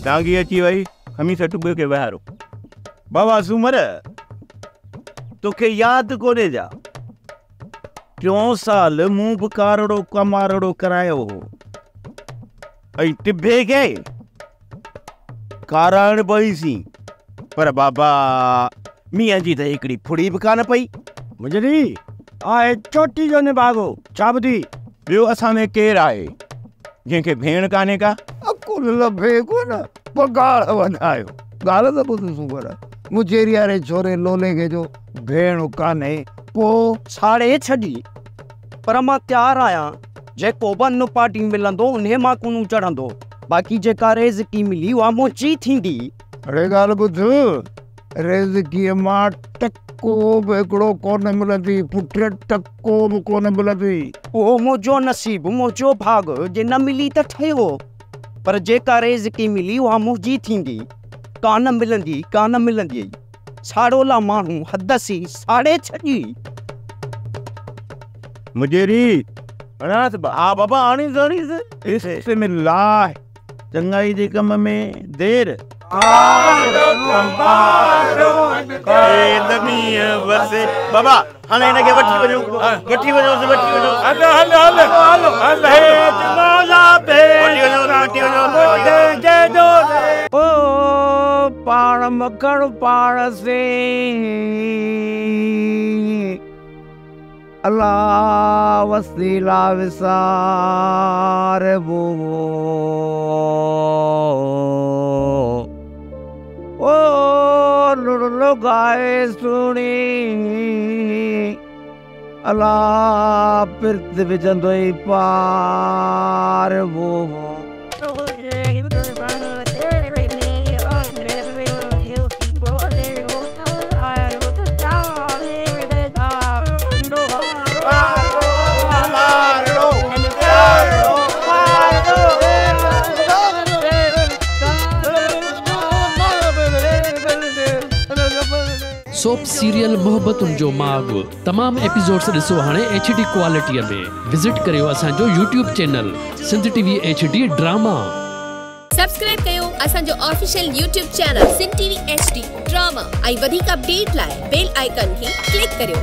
डांगी अची वही खमीस टुबे के बहारो बाबा सुमर तोखे याद कोने जा 3 साल मूं भी कारड़ो कमारड़ो करायो हो ऐं टिभे के काराइण पई सी पर बाबा मियां जी त हिकिड़ी फुड़ी भी कान पई मुंहिंजी आहे चोटी जो निभागो छा ॿुधी ॿियो असां में केरु आहे जंहिंखे भेण कान्हे का अकुल लभे कोन पगार वधायो ॻाल्हि त ॿुध सुगर मुंहिंजे वारे छोरे लोले खे जो भेण कान्हे पोइ छाड़े छॾी पर मां तयारु आहियां जेको बि अनु पार्टी मिलंदो उन मां कुनू चढ़ंदो बाक़ी जेका रेज़िकी मिली उहा मुंहिंजी थींदी। अरे ॻाल्हि ॿुध रेज़िकीअ मां टको बि हिकिड़ो कोन मिलंदी पुट टको बि कोन मिलंदी उहो मुंहिंजो नसीब मुंहिंजो भाग जे न मिली त ठहियो पर जेका रेज़िकी मिली उहा मुंहिंजी थींदी कान मिलंदी साड़ोला माण्हू हद सी साड़े छॾी मुजेरी अनाथ हा बाबा आणी ज़री बिस्मिल्लाह चंगाई जे कम में देर बाबा हाणे हिनखे वठी वञो ओ पाण मखण पाण से अल्लाह वसीला विसार वो ओ लुड़लो गाए सुनी अल्लाह पिर्त विझंदो ई पार वो सोप सीरियल मोहब्बतुन जो माग तमाम एपिसोड्स ॾिसो हाणे HD क्वालिटीअ में विजिट करियो असांजो YouTube channel Sindh TV HD drama subscribe कयो असांजो official YouTube channel Sindh TV HD drama ऐं वधीक अपडेट लाइ बेल आइकन खे क्लिक करियो।